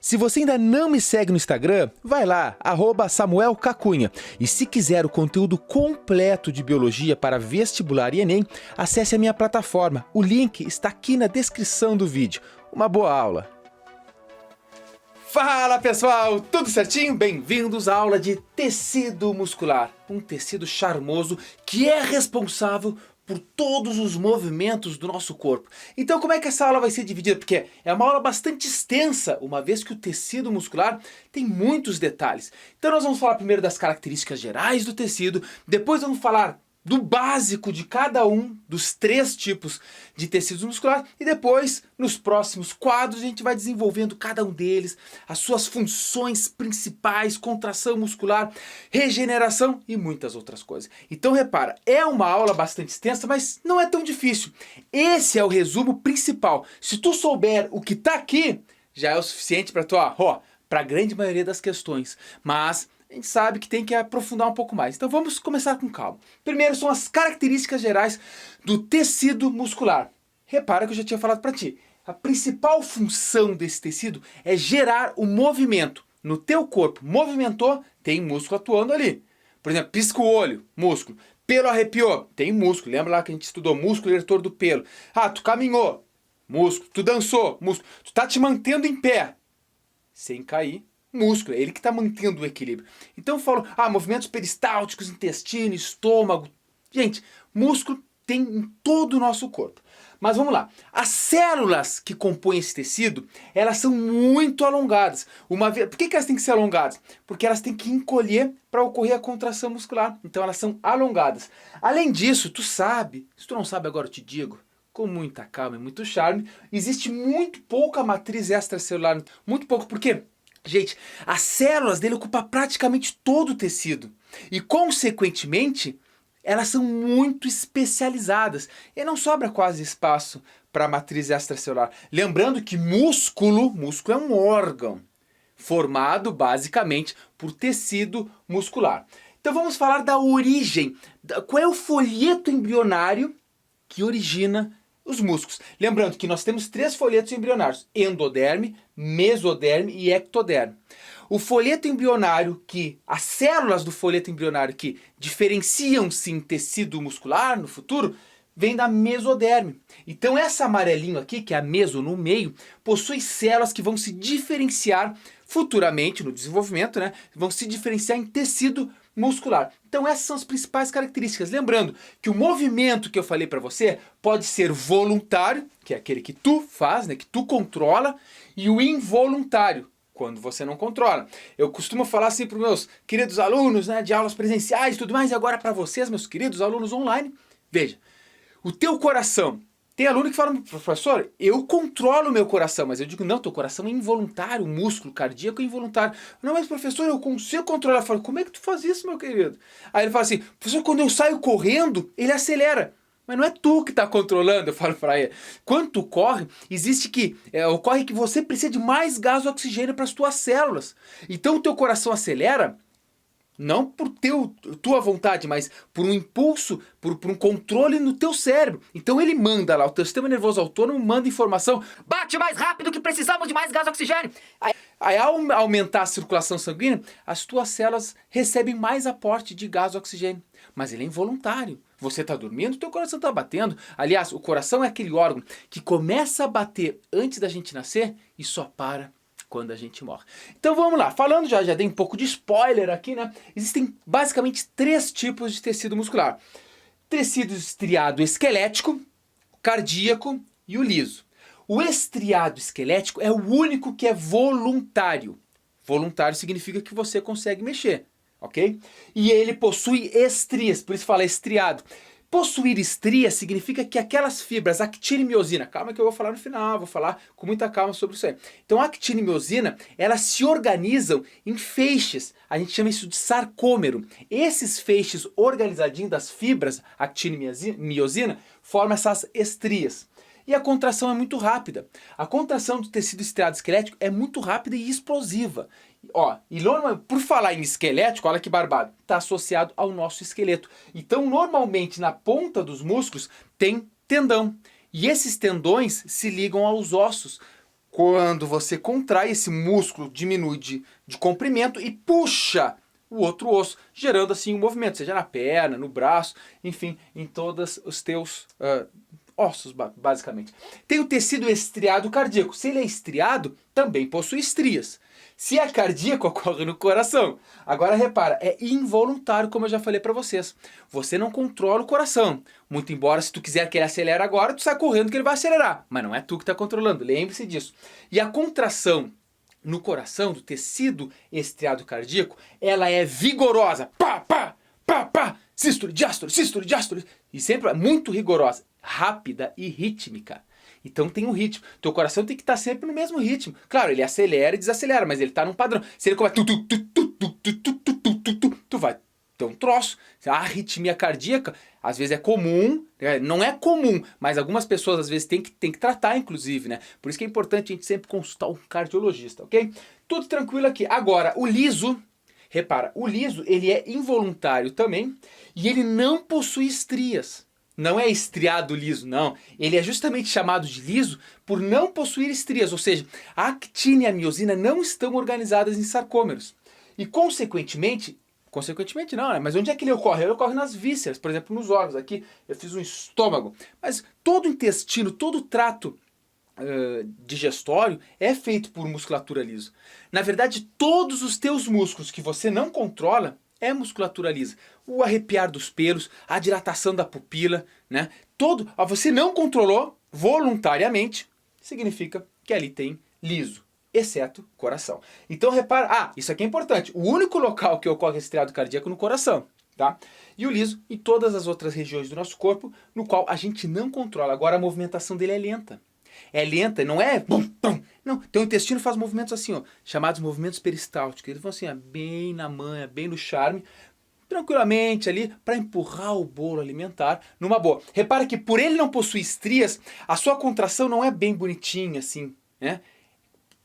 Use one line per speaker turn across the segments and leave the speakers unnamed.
Se você ainda não me segue no Instagram, vai lá, @SamuelCacunha. E se quiser o conteúdo completo de biologia para vestibular e Enem, acesse a minha plataforma. O link está aqui na descrição do vídeo. Uma boa aula! Fala pessoal, tudo certinho? Bem-vindos à aula de tecido muscular. Um tecido charmoso que é responsável por todos os movimentos do nosso corpo. Então como é que essa aula vai ser dividida? Porque é uma aula bastante extensa, uma vez que o tecido muscular tem muitos detalhes. Então nós vamos falar primeiro das características gerais do tecido, depois vamos falar do básico de cada um dos 3 tipos de tecidos musculares e depois, nos próximos quadros, a gente vai desenvolvendo cada um deles, as suas funções principais, contração muscular, regeneração e muitas outras coisas. Então repara, é uma aula bastante extensa, mas não é tão difícil. Esse é o resumo principal. Se tu souber o que está aqui, já é o suficiente para para a grande maioria das questões. Mas a gente sabe que tem que aprofundar um pouco mais. Então vamos começar com calma. Primeiro são as características gerais do tecido muscular. Repara que eu já tinha falado para ti. A principal função desse tecido é gerar o movimento. No teu corpo, movimentou, tem músculo atuando ali. Por exemplo, pisca o olho, músculo. Pelo arrepiou, tem músculo. Lembra lá que a gente estudou músculo eretor do pelo. Ah, tu caminhou, músculo. Tu dançou, músculo. Tu tá te mantendo em pé, sem cair. Músculo, é ele que está mantendo o equilíbrio. Então eu falo, movimentos peristálticos, intestino, estômago. Gente, músculo tem em todo o nosso corpo. Mas vamos lá, as células que compõem esse tecido, elas são muito alongadas. Por que elas têm que ser alongadas? Porque elas têm que encolher para ocorrer a contração muscular. Então elas são alongadas. Além disso, tu sabe, se tu não sabe agora eu te digo, com muita calma e muito charme, existe muito pouca matriz extracelular. Muito pouco, por quê? Gente, as células dele ocupam praticamente todo o tecido e, consequentemente, elas são muito especializadas e não sobra quase espaço para a matriz extracelular. Lembrando que músculo é um órgão formado basicamente por tecido muscular. Então vamos falar da origem. Qual é o folheto embrionário que origina os músculos? Lembrando que nós temos 3 folhetos embrionários: endoderme, mesoderme e ectoderme. O folheto embrionário, as células do folheto embrionário que diferenciam-se em tecido muscular no futuro, vem da mesoderme. Então essa amarelinho aqui, que é a meso no meio, possui células que vão se diferenciar futuramente no desenvolvimento, né? Vão se diferenciar em tecido muscular. Então essas são as principais características. Lembrando que o movimento que eu falei para você pode ser voluntário, que é aquele que tu faz, né, que tu controla, e o involuntário, quando você não controla. Eu costumo falar assim para os meus queridos alunos, né, de aulas presenciais e tudo mais, e agora para vocês, meus queridos alunos online, veja, o teu coração. Tem aluno que fala, professor, eu controlo o meu coração, mas eu digo, não, teu coração é involuntário, o músculo cardíaco é involuntário. Não, mas professor, eu consigo controlar. Eu falo, como é que tu faz isso, meu querido? Aí ele fala assim, professor, quando eu saio correndo, ele acelera. Mas não é tu que está controlando, eu falo para ele. Quando tu corre, ocorre que você precisa de mais gás e oxigênio para as tuas células. Então o teu coração acelera, não por tua vontade, mas por um impulso, por um controle no teu cérebro. Então ele manda lá, o teu sistema nervoso autônomo manda informação, bate mais rápido que precisamos de mais gás e oxigênio. Aí ao aumentar a circulação sanguínea, as tuas células recebem mais aporte de gás e oxigênio. Mas ele é involuntário. Você está dormindo, teu coração está batendo. Aliás, o coração é aquele órgão que começa a bater antes da gente nascer e só para quando a gente morre. Então vamos lá, falando já dei um pouco de spoiler aqui, né? Existem basicamente 3 tipos de tecido muscular: tecido estriado esquelético, cardíaco e o liso. O estriado esquelético é o único que é voluntário. Voluntário significa que você consegue mexer, ok? E ele possui estrias, por isso fala estriado. Possuir estria significa que aquelas fibras, actina e miosina, calma que eu vou falar no final, vou falar com muita calma sobre isso aí. Então actina e miosina, elas se organizam em feixes, a gente chama isso de sarcômero. Esses feixes organizadinhos das fibras, actina e miosina, formam essas estrias. E a contração é muito rápida. A contração do tecido estriado esquelético é muito rápida e explosiva. E por falar em esquelético, olha que barbado, está associado ao nosso esqueleto. Então, normalmente, na ponta dos músculos tem tendão. E esses tendões se ligam aos ossos. Quando você contrai, esse músculo diminui de comprimento e puxa o outro osso, gerando assim um movimento, seja na perna, no braço, enfim, em todos os teus ossos, basicamente. Tem o tecido estriado cardíaco. Se ele é estriado, também possui estrias. Se é cardíaco, ocorre no coração. Agora repara, é involuntário, como eu já falei para vocês. Você não controla o coração. Muito embora, se tu quiser que ele acelere agora, tu sai correndo que ele vai acelerar. Mas não é tu que está controlando, lembre-se disso. E a contração no coração, do tecido estriado cardíaco, ela é vigorosa. Pá, pá, pá, pá. Sístole, diástole, sístole, diástole. E sempre é muito rigorosa, rápida e rítmica. Então tem um ritmo. Teu coração tem que estar sempre no mesmo ritmo. Claro, ele acelera e desacelera, mas ele está num padrão. Se ele começa tu vai ter um troço. A arritmia cardíaca, às vezes é comum, não é comum, mas algumas pessoas às vezes tem que tratar, inclusive, né? Por isso que é importante a gente sempre consultar um cardiologista, ok? Tudo tranquilo aqui. Agora, o liso, repara, o liso ele é involuntário também e ele não possui estrias. Não é estriado liso, não. Ele é justamente chamado de liso por não possuir estrias, ou seja, a actina e a miosina não estão organizadas em sarcômeros. E consequentemente não, né? Mas onde é que ele ocorre? Ele ocorre nas vísceras, por exemplo, nos órgãos. Aqui eu fiz um estômago. Mas todo o intestino, todo o trato digestório é feito por musculatura lisa. Na verdade, todos os teus músculos que você não controla é musculatura lisa. O arrepiar dos pelos, a dilatação da pupila, né? Você não controlou voluntariamente, significa que ali tem liso, exceto coração. Então repara, isso aqui é importante. O único local que ocorre estriado cardíaco é no coração, tá? E o liso em todas as outras regiões do nosso corpo, no qual a gente não controla. Agora a movimentação dele é lenta. É lenta, não é bum, bum. Não, teu intestino faz movimentos assim, ó, chamados movimentos peristálticos. Eles vão assim, ó, bem na manha, bem no charme, tranquilamente ali, para empurrar o bolo alimentar numa boa. Repara que por ele não possuir estrias, a sua contração não é bem bonitinha assim, né?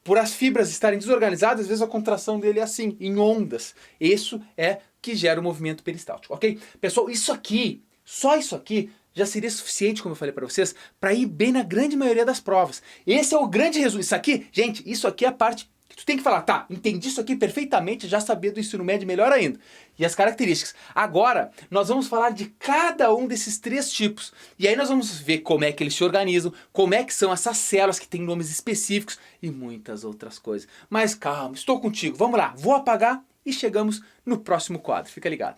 Por as fibras estarem desorganizadas, às vezes a contração dele é assim, em ondas. Isso é que gera o movimento peristáltico, ok? Pessoal, isso aqui, só isso aqui, já seria suficiente, como eu falei para vocês, para ir bem na grande maioria das provas. Esse é o grande resumo. Isso aqui, gente, isso aqui é a parte que tu tem que falar, tá, entendi isso aqui perfeitamente, já sabia do ensino médio melhor ainda. E as características. Agora, nós vamos falar de cada um desses 3 tipos. E aí nós vamos ver como é que eles se organizam, como é que são essas células que têm nomes específicos e muitas outras coisas. Mas calma, estou contigo, vamos lá, vou apagar e chegamos no próximo quadro. Fica ligado.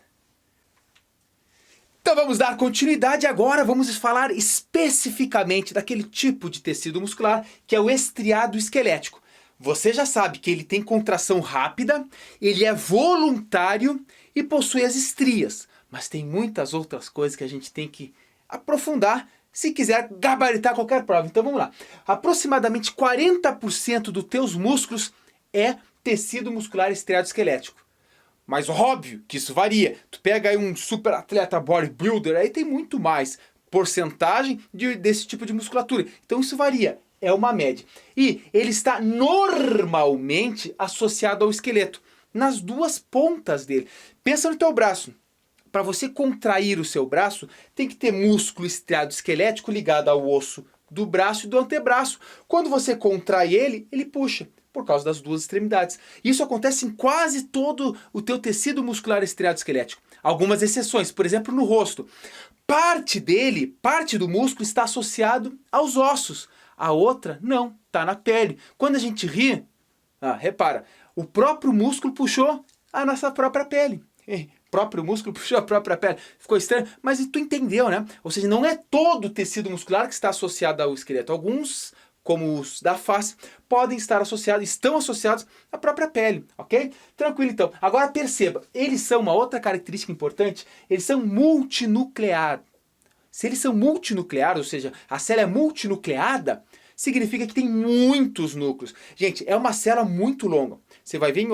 Então vamos dar continuidade agora, vamos falar especificamente daquele tipo de tecido muscular que é o estriado esquelético. Você já sabe que ele tem contração rápida, ele é voluntário e possui as estrias. Mas tem muitas outras coisas que a gente tem que aprofundar se quiser gabaritar qualquer prova. Então vamos lá. Aproximadamente 40% dos teus músculos é tecido muscular estriado esquelético. Mas óbvio que isso varia. Tu pega aí um super atleta bodybuilder, aí tem muito mais porcentagem desse tipo de musculatura. Então isso varia, é uma média. E ele está normalmente associado ao esqueleto, nas duas pontas dele. Pensa no teu braço. Para você contrair o seu braço, tem que ter músculo estriado esquelético ligado ao osso do braço e do antebraço. Quando você contrai ele, ele puxa, por causa das duas extremidades. Isso acontece em quase todo o teu tecido muscular estriado esquelético. Algumas exceções, por exemplo, no rosto. Parte do músculo está associado aos ossos. A outra, não, está na pele. Quando a gente ri, repara, o próprio músculo puxou a nossa própria pele. O próprio músculo puxou a própria pele. Ficou estranho, mas tu entendeu, né? Ou seja, não é todo o tecido muscular que está associado ao esqueleto. Alguns, como os da face, estão associados à própria pele, ok? Tranquilo então. Agora perceba, eles são uma outra característica importante, eles são multinucleares. Se eles são multinucleares, ou seja, a célula é multinucleada, significa que tem muitos núcleos. Gente, é uma célula muito longa. Você vai ver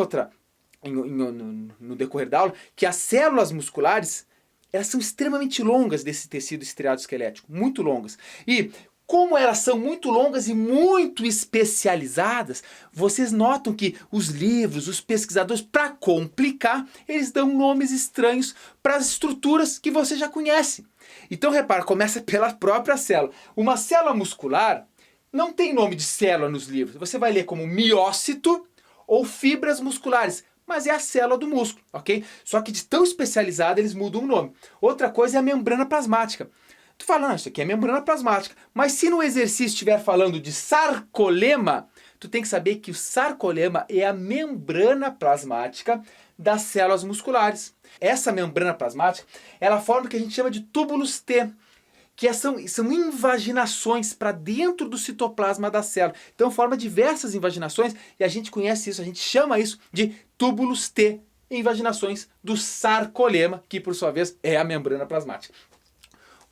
no decorrer da aula que as células musculares, elas são extremamente longas desse tecido estriado esquelético, muito longas. E como elas são muito longas e muito especializadas, vocês notam que os livros, os pesquisadores, para complicar, eles dão nomes estranhos para as estruturas que você já conhece. Então repara, começa pela própria célula. Uma célula muscular não tem nome de célula nos livros. Você vai ler como miócito ou fibras musculares, mas é a célula do músculo, ok? Só que de tão especializada eles mudam o nome. Outra coisa é a membrana plasmática. Tu fala, não, isso aqui é membrana plasmática. Mas se no exercício estiver falando de sarcolema, tu tem que saber que o sarcolema é a membrana plasmática das células musculares. Essa membrana plasmática, ela forma o que a gente chama de túbulos T, que são invaginações para dentro do citoplasma da célula. Então forma diversas invaginações e a gente conhece isso, a gente chama isso de túbulos T, invaginações do sarcolema, que por sua vez é a membrana plasmática.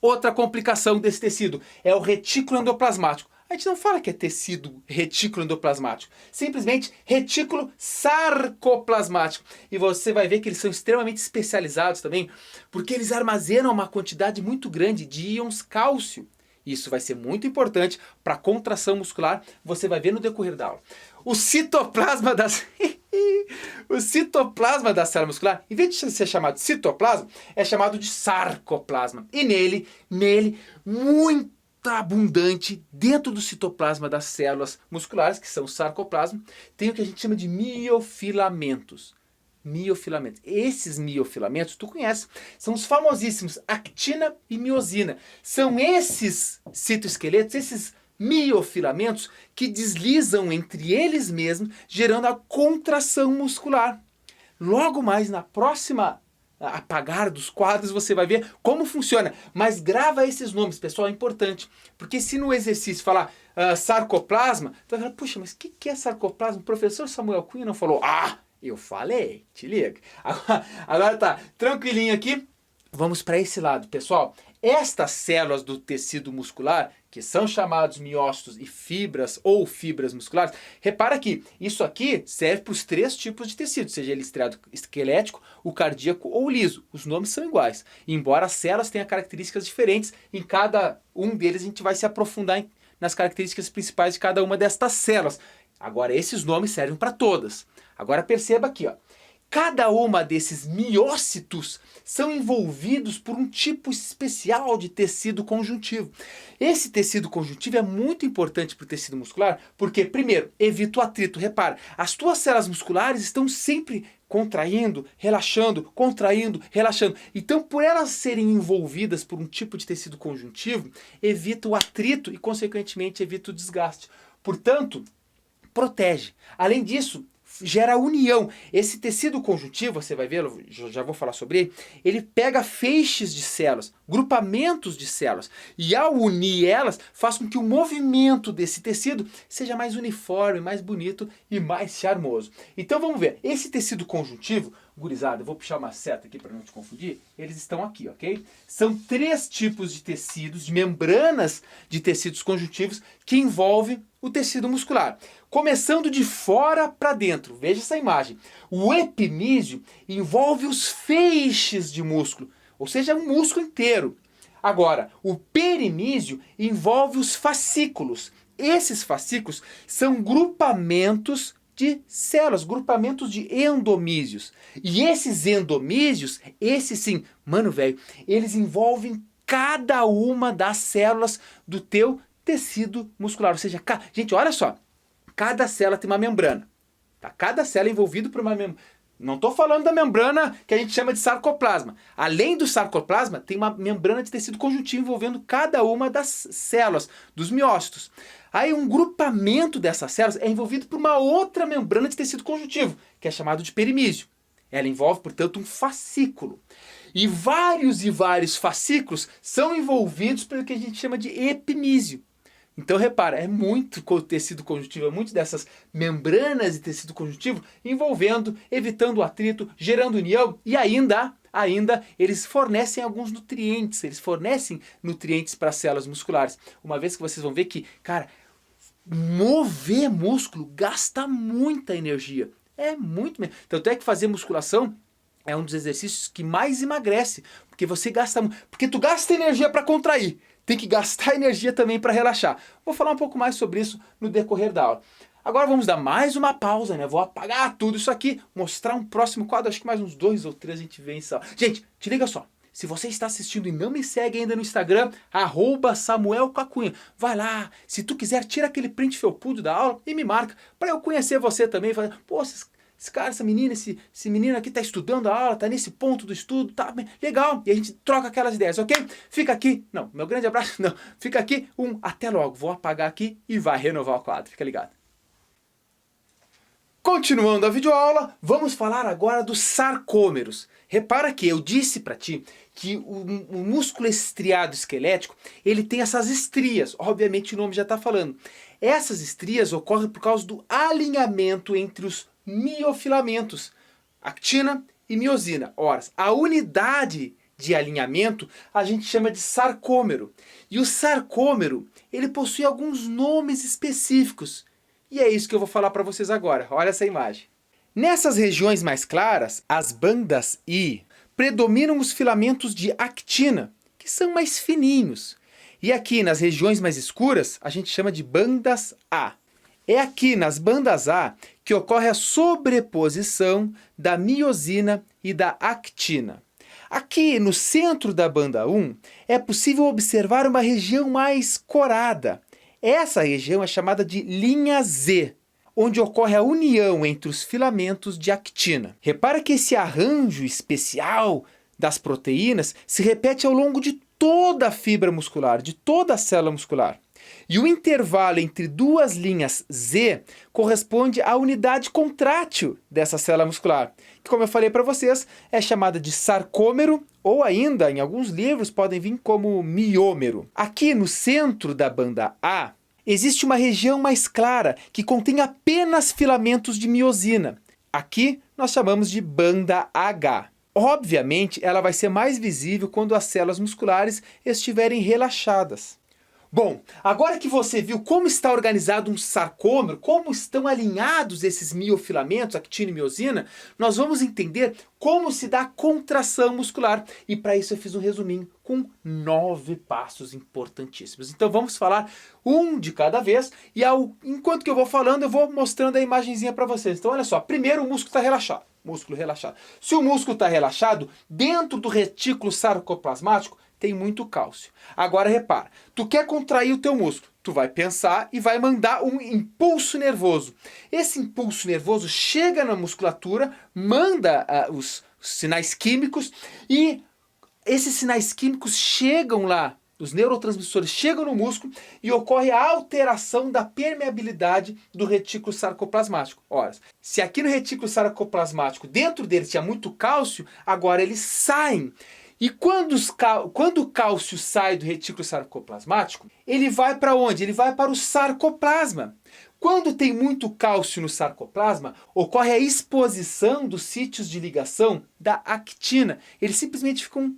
Outra complicação desse tecido é o retículo endoplasmático. A gente não fala que é tecido retículo endoplasmático, simplesmente retículo sarcoplasmático. E você vai ver que eles são extremamente especializados também, porque eles armazenam uma quantidade muito grande de íons cálcio. Isso vai ser muito importante para a contração muscular, você vai ver no decorrer da aula. O citoplasma das... O citoplasma da célula muscular, em vez de ser chamado de citoplasma, é chamado de sarcoplasma. E nele, muito abundante, dentro do citoplasma das células musculares, que são o sarcoplasma, tem o que a gente chama de miofilamentos. Miofilamentos. Esses miofilamentos, tu conhece, são os famosíssimos actina e miosina. São esses citoesqueletos, esses miofilamentos que deslizam entre eles mesmos, gerando a contração muscular. Logo mais na próxima apagar dos quadros você vai ver como funciona. Mas grava esses nomes, pessoal, é importante. Porque se no exercício falar sarcoplasma, tu vai falar, puxa, mas o que é sarcoplasma? O professor Samuel Cunha não falou, eu falei, te liga. Agora tá, tranquilinho aqui. Vamos para esse lado, pessoal. Estas células do tecido muscular, que são chamados miócitos e fibras ou fibras musculares, repara que isso aqui serve para os 3 tipos de tecido, seja ele estriado esquelético, o cardíaco ou o liso. Os nomes são iguais, embora as células tenham características diferentes, em cada um deles a gente vai se aprofundar nas características principais de cada uma destas células. Agora, esses nomes servem para todas. Agora perceba aqui, ó. Cada uma desses miócitos são envolvidos por um tipo especial de tecido conjuntivo. Esse tecido conjuntivo é muito importante para o tecido muscular porque, primeiro, evita o atrito. Repara, as tuas células musculares estão sempre contraindo, relaxando, contraindo, relaxando. Então, por elas serem envolvidas por um tipo de tecido conjuntivo, evita o atrito e, consequentemente, evita o desgaste. Portanto, protege. Além disso, gera união. Esse tecido conjuntivo, você vai ver, eu já vou falar sobre ele, ele pega feixes de células, grupamentos de células, e ao unir elas, faz com que o movimento desse tecido seja mais uniforme, mais bonito e mais charmoso. Então vamos ver, esse tecido conjuntivo, gurizada, eu vou puxar uma seta aqui para não te confundir, eles estão aqui, ok? São 3 tipos de tecidos, de membranas de tecidos conjuntivos que envolvem o tecido muscular. Começando de fora para dentro, veja essa imagem. O epimísio envolve os feixes de músculo, ou seja, o músculo inteiro. Agora, o perimísio envolve os fascículos. Esses fascículos são grupamentos de células, grupamentos de endomísios. E esses endomísios, esses sim, mano velho, eles envolvem cada uma das células do teu tecido muscular. Ou seja, gente, olha só, cada célula tem uma membrana. Tá? Cada célula é envolvida por uma membrana. Não estou falando da membrana que a gente chama de sarcoplasma. Além do sarcoplasma, tem uma membrana de tecido conjuntivo envolvendo cada uma das células, dos miócitos. Aí um grupamento dessas células é envolvido por uma outra membrana de tecido conjuntivo, que é chamado de perimísio. Ela envolve, portanto, um fascículo. E vários fascículos são envolvidos pelo que a gente chama de epimísio. Então repara, é muito tecido conjuntivo, é muito dessas membranas de tecido conjuntivo envolvendo, evitando o atrito, gerando união e ainda eles fornecem alguns nutrientes, eles fornecem nutrientes para as células musculares. Uma vez que vocês vão ver que, cara, mover músculo gasta muita energia. É muito mesmo. Tanto é que fazer musculação é um dos exercícios que mais emagrece, porque você gasta, porque tu gasta energia para contrair. Tem que gastar energia também para relaxar. Vou falar um pouco mais sobre isso no decorrer da aula. Agora vamos dar mais uma pausa, né? Vou apagar tudo isso aqui, mostrar um próximo quadro, acho que mais uns 2 ou 3 a gente vê em sala. Gente, te liga só. Se você está assistindo e não me segue ainda no Instagram, @SamuelCacunha. Vai lá, se tu quiser, tira aquele print felpudo da aula e me marca, para eu conhecer você também. Pô, esse cara, essa menina, esse menino aqui tá estudando a aula, tá nesse ponto do estudo, tá legal. E a gente troca aquelas ideias, ok? Fica aqui, não, meu grande abraço, não. Fica aqui, até logo. Vou apagar aqui e vai renovar o quadro, fica ligado. Continuando a videoaula, vamos falar agora dos sarcômeros. Repara que eu disse para ti que o músculo estriado esquelético, ele tem essas estrias, obviamente o nome já está falando. Essas estrias ocorrem por causa do alinhamento entre os miofilamentos, actina e miosina. Ora, a unidade de alinhamento a gente chama de sarcômero. E o sarcômero, ele possui alguns nomes específicos. E é isso que eu vou falar para vocês agora. Olha essa imagem. Nessas regiões mais claras, as bandas I, predominam os filamentos de actina, que são mais fininhos. E aqui nas regiões mais escuras, a gente chama de bandas A. É aqui nas bandas A que ocorre a sobreposição da miosina e da actina. Aqui no centro da banda 1, é possível observar uma região mais corada. Essa região é chamada de linha Z, onde ocorre a união entre os filamentos de actina. Repara que esse arranjo especial das proteínas se repete ao longo de toda a fibra muscular, de toda a célula muscular. E o intervalo entre duas linhas Z corresponde à unidade contrátil dessa célula muscular, que, como eu falei para vocês, é chamada de sarcômero, ou ainda, em alguns livros, podem vir como miômero. Aqui no centro da banda A, existe uma região mais clara, que contém apenas filamentos de miosina. Aqui nós chamamos de banda H. Obviamente, ela vai ser mais visível quando as células musculares estiverem relaxadas. Bom, agora que você viu como está organizado um sarcômero, como estão alinhados esses miofilamentos, actina e miosina, nós vamos entender como se dá a contração muscular. E para isso eu fiz um resuminho com 9 passos importantíssimos. Então vamos falar um de cada vez e enquanto que eu vou falando, eu vou mostrando a imagenzinha para vocês. Então olha só, primeiro o músculo está relaxado. Músculo relaxado. Se o músculo está relaxado, dentro do retículo sarcoplasmático, tem muito cálcio. Agora repara, tu quer contrair o teu músculo, tu vai pensar e vai mandar um impulso nervoso. Esse impulso nervoso chega na musculatura, manda os sinais químicos e esses sinais químicos chegam lá, os neurotransmissores chegam no músculo e ocorre a alteração da permeabilidade do retículo sarcoplasmático. Ora, se aqui no retículo sarcoplasmático, dentro dele tinha muito cálcio, agora eles saem. E quando o cálcio sai do retículo sarcoplasmático, ele vai para onde? Ele vai para o sarcoplasma. Quando tem muito cálcio no sarcoplasma, ocorre a exposição dos sítios de ligação da actina. Eles simplesmente ficam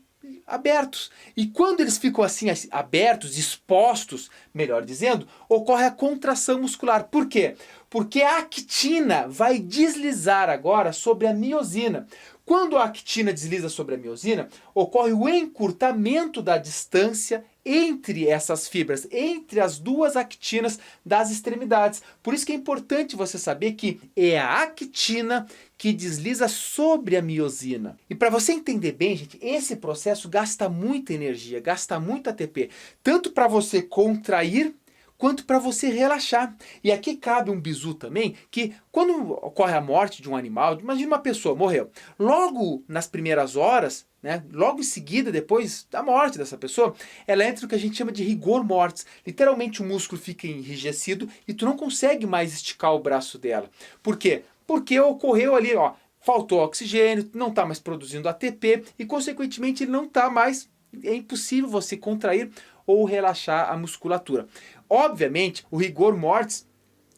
abertos. E quando eles ficam assim abertos, expostos, melhor dizendo, ocorre a contração muscular. Por quê? Porque a actina vai deslizar agora sobre a miosina. Quando a actina desliza sobre a miosina, ocorre o encurtamento da distância entre essas fibras, entre as duas actinas das extremidades. Por isso que é importante você saber que é a actina que desliza sobre a miosina. E para você entender bem, gente, esse processo gasta muita energia, gasta muito ATP, tanto para você contrair quanto para você relaxar. E aqui cabe um bizu também, que quando ocorre a morte de um animal, imagina uma pessoa morreu, logo nas primeiras horas, né, logo em seguida, depois da morte dessa pessoa, ela entra no que a gente chama de rigor mortis. Literalmente o músculo fica enrijecido e tu não consegue mais esticar o braço dela. Por quê? Porque ocorreu ali, ó, faltou oxigênio, não está mais produzindo ATP e consequentemente ele não está mais, é impossível você contrair ou relaxar a musculatura. Obviamente, o rigor mortis,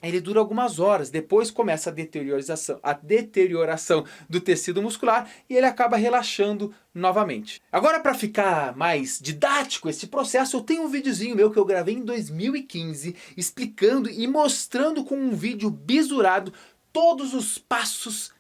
ele dura algumas horas, depois começa a deterioração do tecido muscular e ele acaba relaxando novamente. Agora, para ficar mais didático esse processo, eu tenho um videozinho meu que eu gravei em 2015, explicando e mostrando com um vídeo bisurado todos os passos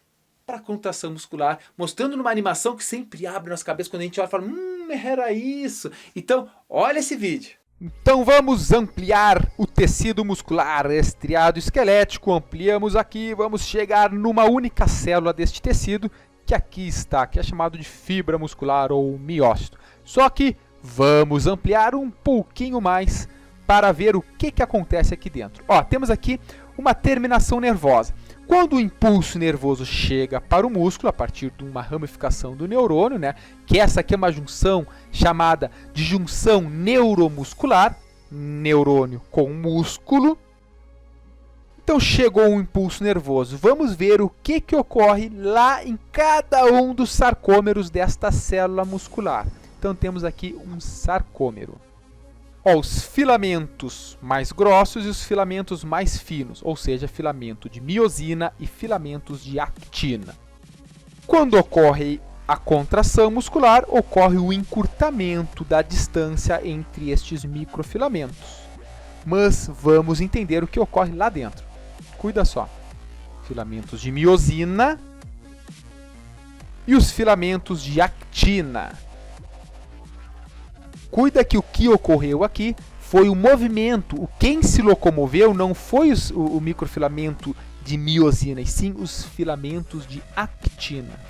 para a contração muscular, mostrando numa animação que sempre abre nossa cabeça quando a gente olha e fala, era isso. Então, olha esse vídeo. Então vamos ampliar o tecido muscular estriado esquelético, ampliamos aqui, vamos chegar numa única célula deste tecido,
que aqui está, que é chamado de fibra muscular ou miócito. Só que vamos ampliar um pouquinho mais para ver o que acontece aqui dentro. Ó, temos aqui uma terminação nervosa. Quando o impulso nervoso chega para o músculo, a partir de uma ramificação do neurônio, né, que essa aqui é uma junção chamada de junção neuromuscular, neurônio com músculo. Então chegou um impulso nervoso. Vamos ver o que ocorre lá em cada um dos sarcômeros desta célula muscular. Então temos aqui um sarcômero. Ó, os filamentos mais grossos e os filamentos mais finos, ou seja, filamento de miosina e filamentos de actina. Quando ocorre a contração muscular, ocorre o encurtamento da distância entre estes microfilamentos. Mas vamos entender o que ocorre lá dentro. Cuida só. Filamentos de miosina e os filamentos de actina. Cuida que o que ocorreu aqui foi o movimento. Quem se locomoveu não foi o microfilamento de miosina, e sim os filamentos de actina.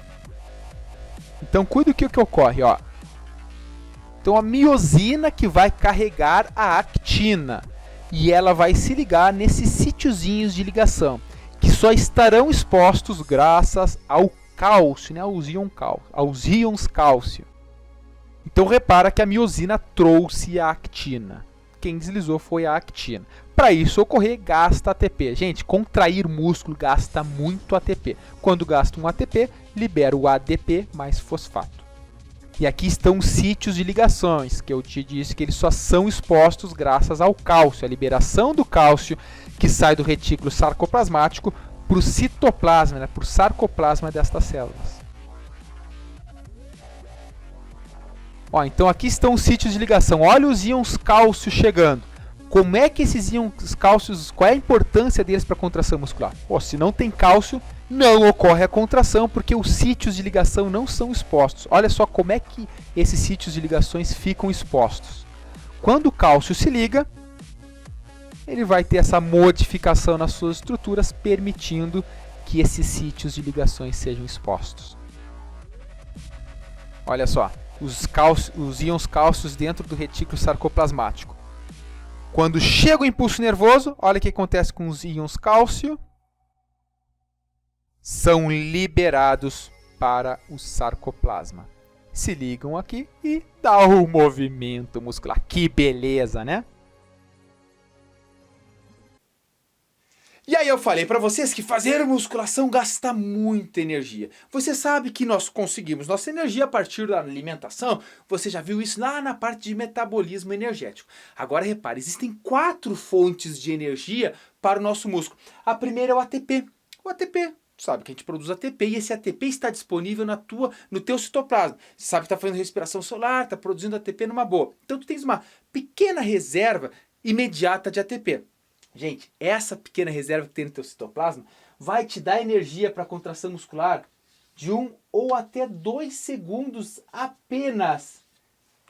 Então, cuida o que ocorre. Ó. Então, a miosina que vai carregar a actina. E ela vai se ligar nesses sítiozinhos de ligação, que só estarão expostos graças ao cálcio, né? aos íons cálcio. Então repara que a miosina trouxe a actina. Quem deslizou foi a actina. Para isso ocorrer, gasta ATP. Gente, contrair músculo gasta muito ATP. Quando gasta um ATP, libera o ADP mais fosfato. E aqui estão os sítios de ligações, que eu te disse que eles só são expostos graças ao cálcio, a liberação do cálcio que sai do retículo sarcoplasmático para o citoplasma, né, para o sarcoplasma destas células. Ó, então aqui estão os sítios de ligação. Olha os íons cálcio chegando. Como é que esses íons cálcios, qual é a importância deles para a contração muscular? Pô, se não tem cálcio, não ocorre a contração, porque os sítios de ligação não são expostos. Olha só como é que esses sítios de ligações ficam expostos. Quando o cálcio se liga, ele vai ter essa modificação nas suas estruturas, permitindo que esses sítios de ligações sejam expostos. Olha só, os íons cálcios dentro do retículo sarcoplasmático. Quando chega o impulso nervoso, olha o que acontece com os íons cálcio. São liberados para o sarcoplasma. Se ligam aqui e dá o movimento muscular. Que beleza, né?
E aí eu falei para vocês que fazer musculação gasta muita energia. Você sabe que nós conseguimos nossa energia a partir da alimentação. Você já viu isso lá na parte de metabolismo energético. Agora repare, existem 4 fontes de energia para o nosso músculo. A primeira é o ATP. O ATP, sabe que a gente produz ATP e esse ATP está disponível no teu citoplasma. Você sabe que está fazendo respiração solar, está produzindo ATP numa boa. Então tu tens uma pequena reserva imediata de ATP. Gente, essa pequena reserva que tem no teu citoplasma vai te dar energia para a contração muscular de 1 ou até 2 segundos apenas.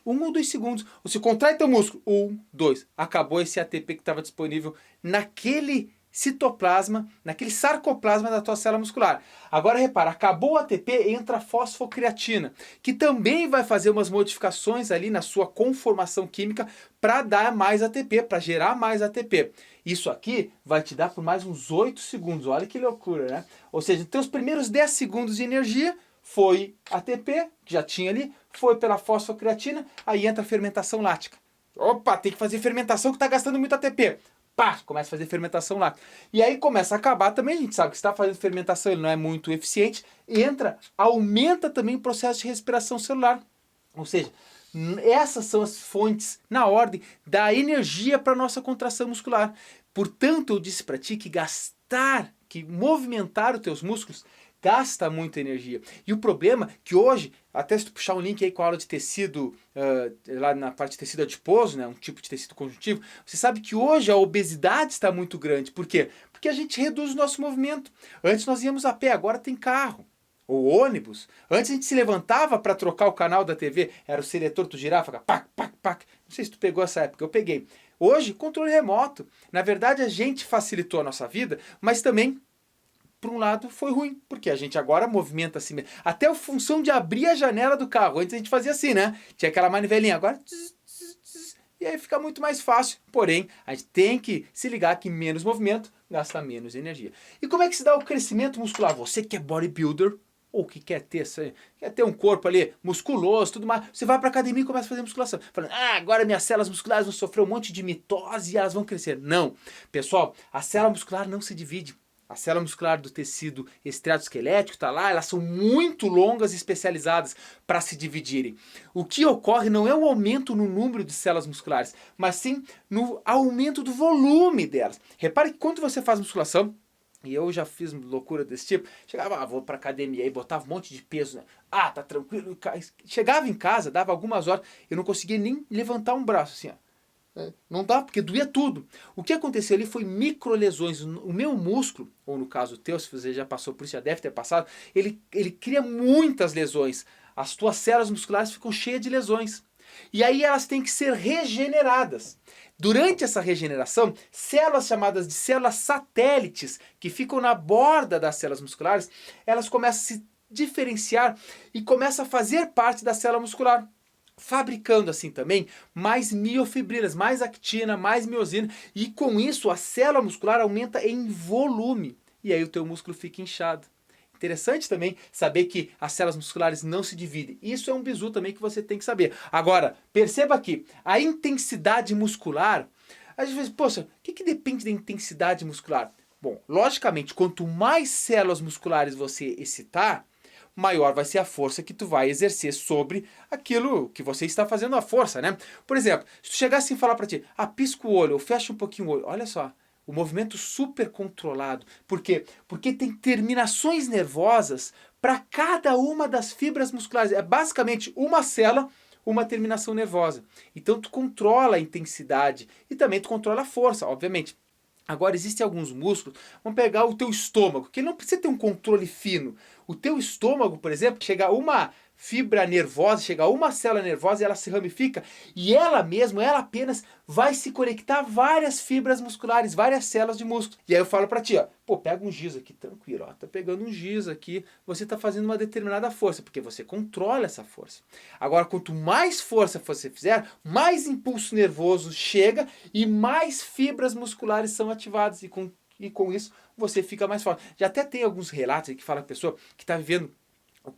1 ou 2 segundos. Você contrai teu músculo. 1, 2. Acabou esse ATP que estava disponível naquele citoplasma, naquele sarcoplasma da tua célula muscular. Agora repara, acabou o ATP, entra a fosfocreatina, que também vai fazer umas modificações ali na sua conformação química para dar mais ATP, para gerar mais ATP. Isso aqui vai te dar por mais uns 8 segundos. Olha que loucura, né? Ou seja, teus primeiros 10 segundos de energia foi ATP, que já tinha ali, foi pela fosfocreatina, aí entra a fermentação lática. Opa, tem que fazer fermentação que está gastando muito ATP. Pá, começa a fazer fermentação lática. E aí começa a acabar também, a gente sabe que se está fazendo fermentação, ele não é muito eficiente, aumenta também o processo de respiração celular. Ou seja, essas são as fontes, na ordem, da energia para a nossa contração muscular. Portanto, eu disse para ti que movimentar os teus músculos gasta muita energia. E o problema é que hoje, até se tu puxar um link aí com a aula de tecido, lá na parte de tecido adiposo, né, um tipo de tecido conjuntivo, você sabe que hoje a obesidade está muito grande. Por quê? Porque a gente reduz o nosso movimento. Antes nós íamos a pé, agora tem carro. Ou ônibus. Antes a gente se levantava para trocar o canal da TV, era o seletor, tu girava, ficava pac, pac, pac. Não sei se tu pegou essa época, eu peguei. Hoje, controle remoto. Na verdade, a gente facilitou a nossa vida, mas também por um lado foi ruim, porque a gente agora movimenta assim, até a função de abrir a janela do carro. Antes a gente fazia assim, né? Tinha aquela manivelinha, agora e aí fica muito mais fácil. Porém, a gente tem que se ligar que menos movimento gasta menos energia. E como é que se dá o crescimento muscular? Você que é bodybuilder, ou que quer ter um corpo ali musculoso, tudo mais, você vai para academia e começa a fazer musculação. Falando, agora minhas células musculares vão sofrer um monte de mitose e elas vão crescer. Não. Pessoal, a célula muscular não se divide. A célula muscular do tecido estriado-esquelético está lá, elas são muito longas e especializadas para se dividirem. O que ocorre não é um aumento no número de células musculares, mas sim no aumento do volume delas. Repare que quando você faz musculação, e eu já fiz loucura desse tipo, chegava, vou pra academia e botava um monte de peso, né? Tá tranquilo. Chegava em casa, dava algumas horas, eu não conseguia nem levantar um braço assim, ó. Não dá, porque doía tudo. O que aconteceu ali foi microlesões. O meu músculo, ou no caso o teu, se você já passou por isso, já deve ter passado, ele cria muitas lesões. As tuas células musculares ficam cheias de lesões. E aí elas têm que ser regeneradas. Durante essa regeneração, células chamadas de células satélites, que ficam na borda das células musculares, elas começam a se diferenciar e começam a fazer parte da célula muscular, fabricando assim também mais miofibrilas, mais actina, mais miosina, e com isso a célula muscular aumenta em volume, e aí o teu músculo fica inchado. Interessante também saber que as células musculares não se dividem. Isso é um bizu também que você tem que saber. Agora, perceba que a intensidade muscular, às vezes, poxa, o que depende da intensidade muscular? Bom, logicamente, quanto mais células musculares você excitar, maior vai ser a força que tu vai exercer sobre aquilo que você está fazendo a força, né? Por exemplo, se tu chegar assim e falar para ti, pisca o olho ou fecha um pouquinho o olho, olha só, o movimento super controlado. Por quê? Porque tem terminações nervosas para cada uma das fibras musculares. É basicamente uma célula, uma terminação nervosa. Então tu controla a intensidade e também tu controla a força, obviamente. Agora, existem alguns músculos, vamos pegar o teu estômago, que não precisa ter um controle fino. O teu estômago, por exemplo, chega uma fibra nervosa, chega uma célula nervosa e ela se ramifica e ela apenas vai se conectar a várias fibras musculares, várias células de músculo. E aí eu falo pra ti, pega um giz aqui, tranquilo, tá pegando um giz aqui, você tá fazendo uma determinada força, porque você controla essa força. Agora, quanto mais força você fizer, mais impulso nervoso chega e mais fibras musculares são ativadas e com isso você fica mais forte. Já até tem alguns relatos aí que fala a pessoa que está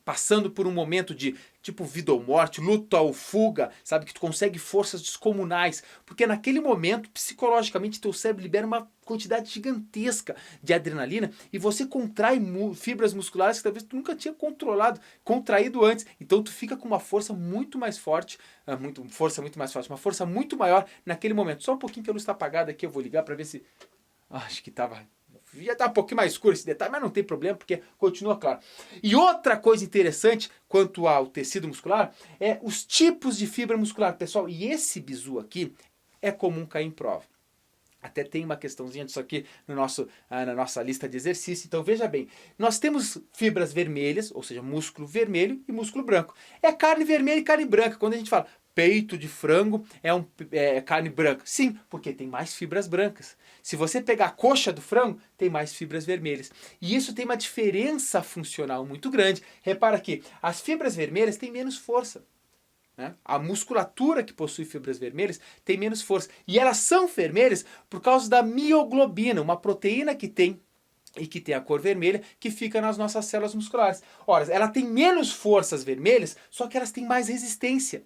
passando por um momento de tipo vida ou morte, luta ou fuga, sabe, que tu consegue forças descomunais, porque naquele momento, psicologicamente, teu cérebro libera uma quantidade gigantesca de adrenalina e você contrai fibras musculares que talvez tu nunca tinha contraído antes, então tu fica com uma força muito mais forte, uma força muito maior naquele momento. Só um pouquinho que a luz está apagada aqui, eu vou ligar para ver se... acho que já está um pouquinho mais escuro esse detalhe, mas não tem problema, porque continua claro. E outra coisa interessante quanto ao tecido muscular é os tipos de fibra muscular, pessoal. E esse bizu aqui é comum cair em prova. Até tem uma questãozinha disso aqui no na nossa lista de exercício. Então veja bem, nós temos fibras vermelhas, ou seja, músculo vermelho e músculo branco. É carne vermelha e carne branca. Quando a gente fala peito de frango é carne branca. Sim, porque tem mais fibras brancas. Se você pegar a coxa do frango, tem mais fibras vermelhas. E isso tem uma diferença funcional muito grande. Repara que as fibras vermelhas têm menos força. Né? A musculatura que possui fibras vermelhas tem menos força. E elas são vermelhas por causa da mioglobina, uma proteína que tem e que tem a cor vermelha, que fica nas nossas células musculares. Ora, ela tem menos forças vermelhas, só que elas têm mais resistência.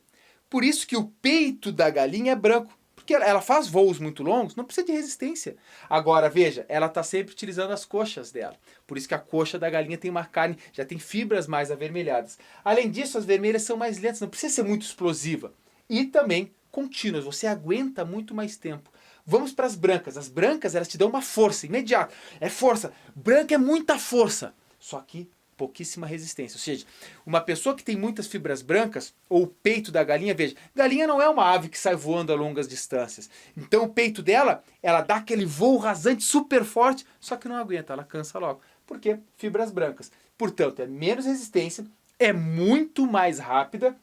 Por isso que o peito da galinha é branco. Porque ela faz voos muito longos, não precisa de resistência. Agora, veja, ela está sempre utilizando as coxas dela. Por isso que a coxa da galinha tem uma carne, já tem fibras mais avermelhadas. Além disso, as vermelhas são mais lentas, não precisa ser muito explosiva. E também contínuas, você aguenta muito mais tempo. Vamos para as brancas. As brancas, elas te dão uma força imediata. É força. Branca é muita força. Só que pouquíssima resistência. Ou seja, uma pessoa que tem muitas fibras brancas, ou o peito da galinha, veja, galinha não é uma ave que sai voando a longas distâncias. Então o peito dela, ela dá aquele voo rasante super forte, só que não aguenta, ela cansa logo. Por quê? Fibras brancas. Portanto, é menos resistência, é muito mais rápida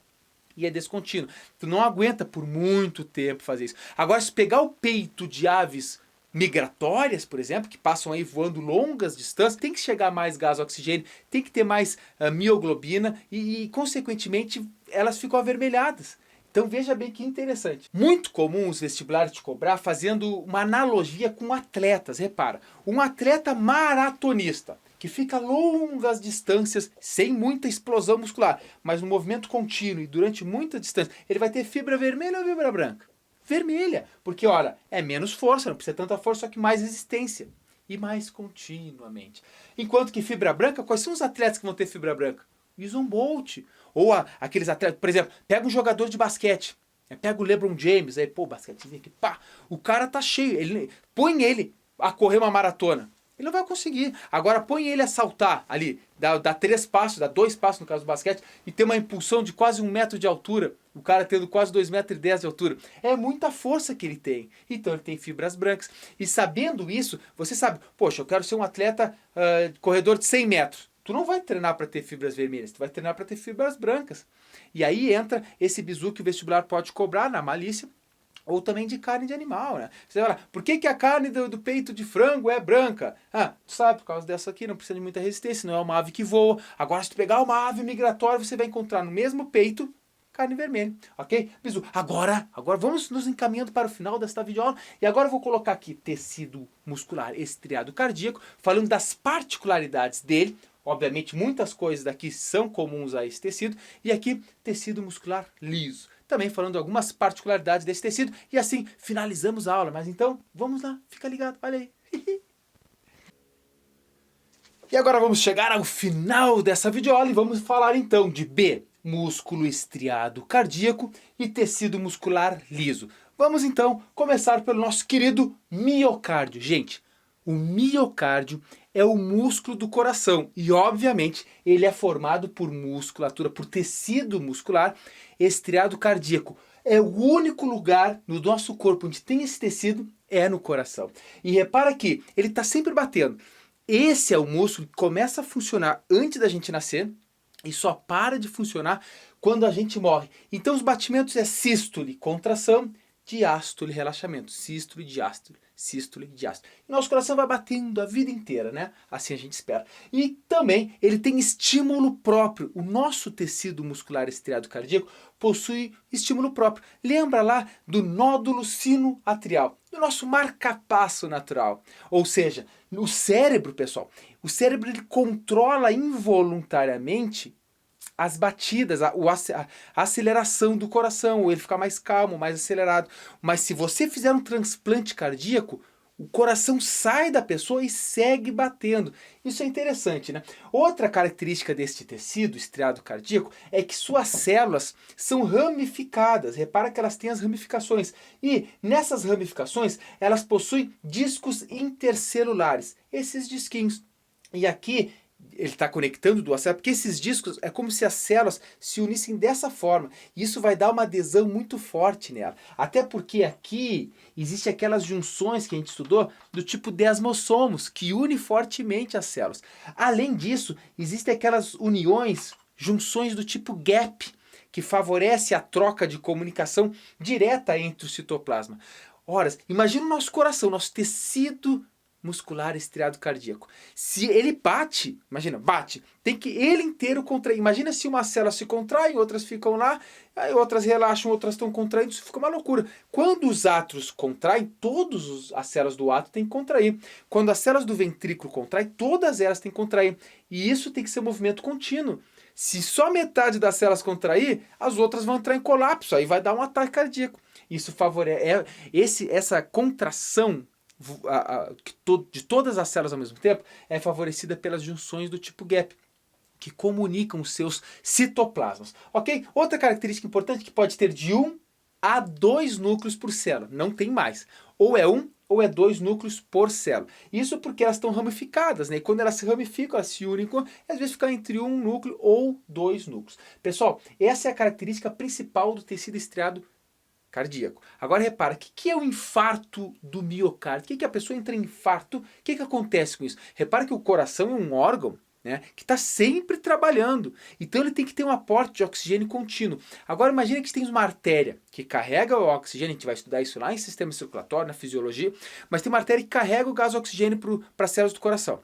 e é descontínuo. Tu não aguenta por muito tempo fazer isso. Agora, se pegar o peito de aves migratórias, por exemplo, que passam aí voando longas distâncias, tem que chegar mais gás oxigênio, tem que ter mais mioglobina e, consequentemente, elas ficam avermelhadas. Então veja bem que interessante. Muito comum os vestibulares te cobrar fazendo uma analogia com atletas. Repara, um atleta maratonista que fica longas distâncias sem muita explosão muscular, mas um movimento contínuo e durante muita distância, ele vai ter fibra vermelha ou fibra branca? Vermelha, porque olha, é menos força, não precisa tanta força, só que mais resistência e mais continuamente. Enquanto que fibra branca, quais são os atletas que vão ter fibra branca? Usain Bolt, ou aqueles atletas, por exemplo, pega um jogador de basquete, pega o LeBron James, aí pô, basquetezinho aqui, pá, o cara tá cheio, põe ele a correr uma maratona, ele não vai conseguir. Agora põe ele a saltar ali, dá 3 passos, dá 2 passos no caso do basquete, e tem uma impulsão de quase 1 metro de altura, o cara tendo quase 2,10 metros de altura. É muita força que ele tem. Então ele tem fibras brancas. E sabendo isso, você sabe, poxa, eu quero ser um atleta corredor de 100 metros. Tu não vai treinar para ter fibras vermelhas, tu vai treinar para ter fibras brancas. E aí entra esse bizu que o vestibular pode cobrar na malícia, ou também de carne de animal, né? Você vai falar, por que a carne do peito de frango é branca? Ah, tu sabe, por causa dessa aqui, não precisa de muita resistência, não é uma ave que voa. Agora, se tu pegar uma ave migratória, você vai encontrar no mesmo peito carne vermelha, ok? Bizu, agora vamos nos encaminhando para o final desta videoaula, e agora eu vou colocar aqui tecido muscular estriado cardíaco, falando das particularidades dele. Obviamente, muitas coisas daqui são comuns a esse tecido. E aqui, tecido muscular liso. Também falando algumas particularidades desse tecido. E assim, finalizamos a aula. Mas então, vamos lá. Fica ligado. Olha aí. E agora vamos chegar ao final dessa videoaula. E vamos falar então de B, músculo estriado cardíaco e tecido muscular liso. Vamos então começar pelo nosso querido miocárdio. Gente, o miocárdio é o músculo do coração e, obviamente, ele é formado por musculatura, por tecido muscular estriado cardíaco. É o único lugar no nosso corpo onde tem esse tecido, é no coração. E repara que ele está sempre batendo. Esse é o músculo que começa a funcionar antes da gente nascer e só para de funcionar quando a gente morre. Então os batimentos é sístole, contração, diástole, relaxamento, sístole, diástole, sístole, diástole. E nosso coração vai batendo a vida inteira, né? Assim a gente espera. E também ele tem estímulo próprio. O nosso tecido muscular estriado cardíaco possui estímulo próprio. Lembra lá do nódulo sinoatrial, do nosso marcapasso natural. Ou seja, o cérebro, pessoal, o cérebro ele controla involuntariamente as batidas, a aceleração do coração, ou ele ficar mais calmo, mais acelerado. Mas se você fizer um transplante cardíaco, o coração sai da pessoa e segue batendo. Isso é interessante, né? Outra característica deste tecido estriado cardíaco é que suas células são ramificadas. Repara que elas têm as ramificações. E nessas ramificações, elas possuem discos intercelulares. Esses disquinhos. E aqui ele está conectando duas células, porque esses discos é como se as células se unissem dessa forma. E isso vai dar uma adesão muito forte nela. Até porque aqui existem aquelas junções que a gente estudou do tipo desmossomos, que une fortemente as células. Além disso, existem aquelas uniões, junções do tipo gap, que favorece a troca de comunicação direta entre o citoplasma. Ora, imagina o nosso coração, nosso tecido muscular estriado cardíaco. Se ele bate, imagina, bate, tem que ele inteiro contrair. Imagina se uma célula se contrai, outras ficam lá, aí outras relaxam, outras estão contraindo, isso fica uma loucura. Quando os átrios contraem, todas as células do átrio têm que contrair. Quando as células do ventrículo contraem, todas elas têm que contrair. E isso tem que ser um movimento contínuo. Se só metade das células contrair, as outras vão entrar em colapso, aí vai dar um ataque cardíaco. Isso favorece essa contração de todas as células ao mesmo tempo é favorecida pelas junções do tipo gap, que comunicam os seus citoplasmas, ok? Outra característica importante que pode ter de 1 a 2 núcleos por célula, não tem mais, ou é 1 ou é 2 núcleos por célula. Isso porque elas estão ramificadas, né? E quando elas se ramificam, elas se unem, às vezes fica entre 1 núcleo ou 2 núcleos. Pessoal, essa é a característica principal do tecido estriado cardíaco. Agora repara, o que é o infarto do miocárdio? O que a pessoa entra em infarto? O que acontece com isso? Repara que o coração é um órgão né, que está sempre trabalhando. Então ele tem que ter um aporte de oxigênio contínuo. Agora imagine que você tem uma artéria que carrega o oxigênio, a gente vai estudar isso lá em sistema circulatório, na fisiologia, mas tem uma artéria que carrega o gás oxigênio para as células do coração.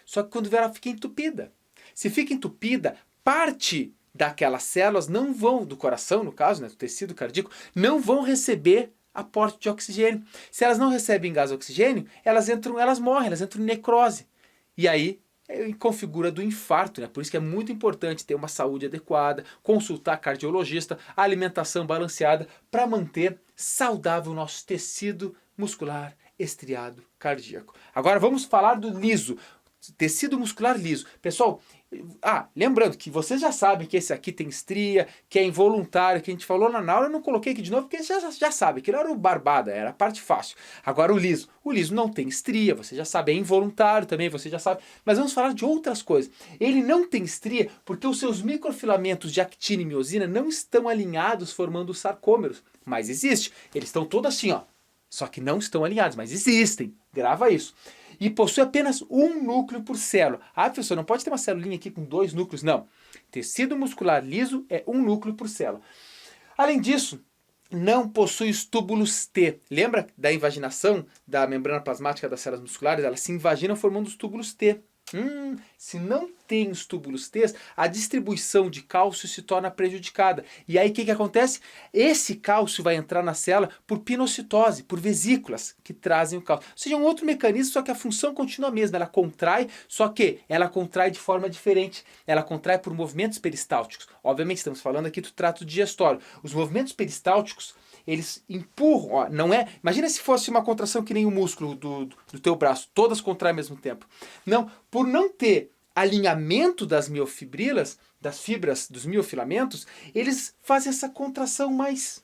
Só que quando ela fica entupida. Se fica entupida, parte daquelas células não vão, do coração no caso, né, do tecido cardíaco, não vão receber aporte de oxigênio. Se elas não recebem gás oxigênio, elas morrem, elas entram em necrose. E aí configura do infarto, né? Por isso que é muito importante ter uma saúde adequada, consultar cardiologista, alimentação balanceada para manter saudável o nosso tecido muscular estriado cardíaco. Agora vamos falar do liso, tecido muscular liso. Pessoal, lembrando que vocês já sabem que esse aqui tem estria, que é involuntário, que a gente falou na aula, eu não coloquei aqui de novo, porque vocês já sabem, que não era o barbada, era a parte fácil. Agora o liso não tem estria, você já sabe, é involuntário também, você já sabe, mas vamos falar de outras coisas. Ele não tem estria porque os seus microfilamentos de actina e miosina não estão alinhados formando os sarcômeros, mas existe, eles estão todos assim, ó, só que não estão alinhados, mas existem, grava isso. E possui apenas um núcleo por célula. Professor, não pode ter uma celulinha aqui com 2 núcleos, não. Tecido muscular liso é um núcleo por célula. Além disso, não possui os túbulos T. Lembra da invaginação da membrana plasmática das células musculares? Elas se invaginam formando os túbulos T. Se não tem os túbulos T, a distribuição de cálcio se torna prejudicada. E aí o que acontece? Esse cálcio vai entrar na célula por pinocitose, por vesículas que trazem o cálcio. Ou seja, um outro mecanismo, só que a função continua a mesma. Ela contrai, só que ela contrai de forma diferente. Ela contrai por movimentos peristálticos. Obviamente estamos falando aqui do trato digestório. Os movimentos peristálticos, eles empurram, não é? Imagina se fosse uma contração que nem o músculo do teu braço, todas contraem ao mesmo tempo. Não, por não ter alinhamento das miofibrilas, das fibras dos miofilamentos, eles fazem essa contração mais,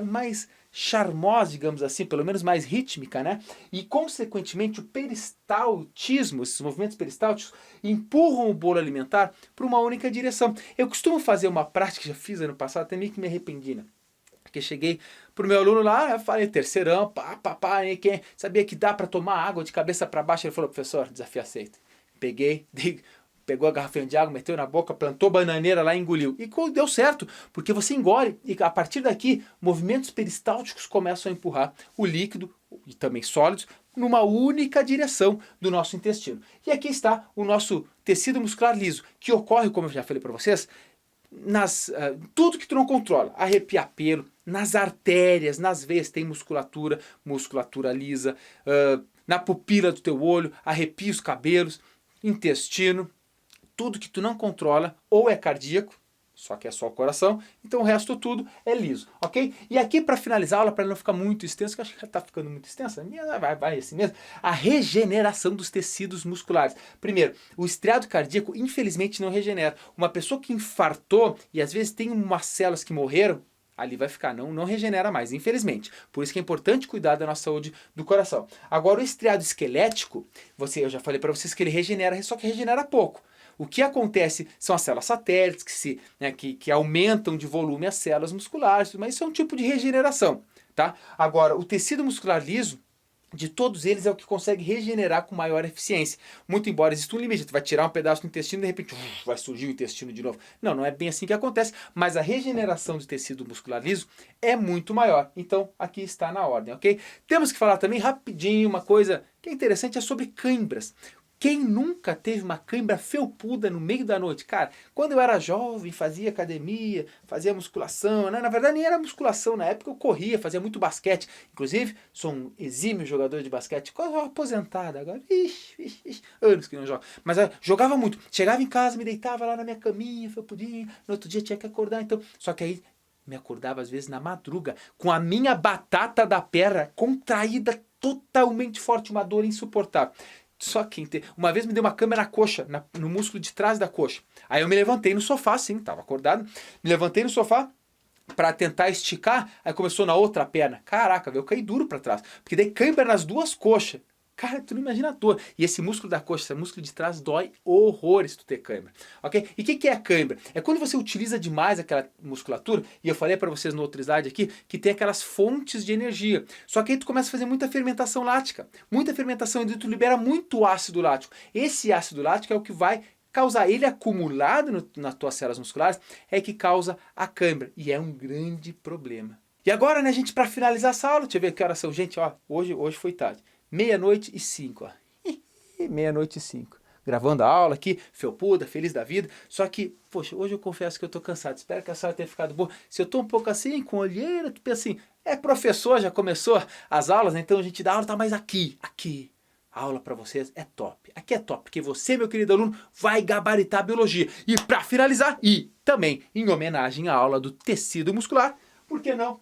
mais charmosa, digamos assim, pelo menos mais rítmica, né? E, consequentemente, o peristaltismo, esses movimentos peristálticos, empurram o bolo alimentar para uma única direção. Eu costumo fazer uma prática que já fiz ano passado, até meio que me arrependi, né? Porque cheguei pro meu aluno lá, eu falei, terceirão, quem sabia que dá para tomar água de cabeça para baixo? Ele falou, professor, desafio aceito. Peguei, pegou a garrafinha de água, meteu na boca, plantou bananeira lá e engoliu. E deu certo, porque você engole e a partir daqui, movimentos peristálticos começam a empurrar o líquido, e também sólidos, numa única direção do nosso intestino. E aqui está o nosso tecido muscular liso, que ocorre, como eu já falei para vocês, tudo que tu não controla, arrepiar pelo, nas artérias, nas veias tem musculatura lisa, na pupila do teu olho, arrepia os cabelos, intestino, tudo que tu não controla ou é cardíaco, só que é só o coração, então o resto tudo é liso, ok? E aqui para finalizar a aula, para não ficar muito extenso, que eu acho que já está ficando muito extensa, vai assim mesmo, a regeneração dos tecidos musculares. Primeiro, o estriado cardíaco infelizmente não regenera. Uma pessoa que infartou e às vezes tem umas células que morreram, ali vai ficar, não regenera mais, infelizmente. Por isso que é importante cuidar da nossa saúde do coração. Agora, o estriado esquelético, eu já falei para vocês que ele regenera, só que regenera pouco. O que acontece são as células satélites que aumentam de volume as células musculares, mas isso é um tipo de regeneração, tá? Agora, o tecido muscular liso, de todos eles é o que consegue regenerar com maior eficiência. Muito embora exista um limite, tu vai tirar um pedaço do intestino e de repente vai surgir o intestino de novo. Não é bem assim que acontece, mas a regeneração do tecido muscular liso é muito maior. Então, aqui está na ordem, ok? Temos que falar também rapidinho uma coisa que é interessante, é sobre cãibras. Quem nunca teve uma cãibra felpuda no meio da noite? Cara, quando eu era jovem, fazia academia, fazia musculação, né? Na verdade nem era musculação, na época eu corria, fazia muito basquete. Inclusive, sou um exímio jogador de basquete, quase aposentado agora, anos que não jogo. Mas jogava muito, chegava em casa, me deitava lá na minha caminha, felpudinho, no outro dia tinha que acordar, então... Só que aí me acordava às vezes na madruga, com a minha batata da perna contraída totalmente forte, uma dor insuportável. Só que uma vez me deu uma câimbra na coxa, no músculo de trás da coxa. Aí eu me levantei no sofá, sim, estava acordado. Me levantei no sofá para tentar esticar, aí começou na outra perna. Caraca, eu caí duro para trás. Porque dei câimbra nas duas coxas. Cara, tu não imagina a dor. E esse músculo da coxa, esse músculo de trás, dói horrores tu ter cãibra. Ok? E o que é a cãibra? É quando você utiliza demais aquela musculatura, e eu falei para vocês no outro slide aqui, que tem aquelas fontes de energia. Só que aí tu começa a fazer muita fermentação lática. Muita fermentação, e tu libera muito ácido lático. Esse ácido lático é o que vai causar. Ele acumulado nas tuas células musculares é que causa a cãibra. E é um grande problema. E agora, né, gente, para finalizar essa aula, deixa eu ver que horas são. Gente, ó, hoje foi tarde. 00:05, ó. 00:05. Gravando a aula aqui, felpuda, feliz da vida. Só que, poxa, hoje eu confesso que eu tô cansado. Espero que a senhora tenha ficado boa. Se eu tô um pouco assim, com olheira, tu pensa assim, é professor, já começou as aulas, né? Então a gente dá aula, tá mais aqui. A aula para vocês é top. Aqui é top, porque você, meu querido aluno, vai gabaritar a biologia. E para finalizar, e também em homenagem à aula do tecido muscular, por que não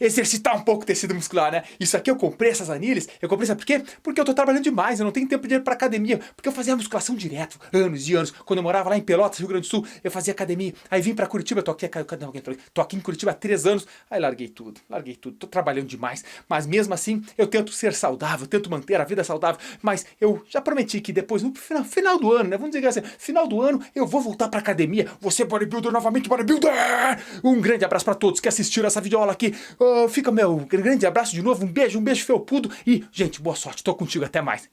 exercitar um pouco o tecido muscular, né? Isso aqui eu comprei essas anilhas, sabe por quê? Porque eu tô trabalhando demais, eu não tenho tempo de ir pra academia, porque eu fazia musculação direto, anos e anos. Quando eu morava lá em Pelotas, Rio Grande do Sul, eu fazia academia, aí vim pra Curitiba, tô aqui em Curitiba há 3 anos, aí larguei tudo, tô trabalhando demais, mas mesmo assim eu tento ser saudável, tento manter a vida saudável, mas eu já prometi que depois, no final do ano, né? Vamos dizer assim, final do ano eu vou voltar pra academia, você bodybuilder novamente, bodybuilder! Um grande abraço pra todos que assistiram essa videoaula aqui. Fica meu grande abraço de novo, um beijo felpudo e, gente, boa sorte, tô contigo, até mais.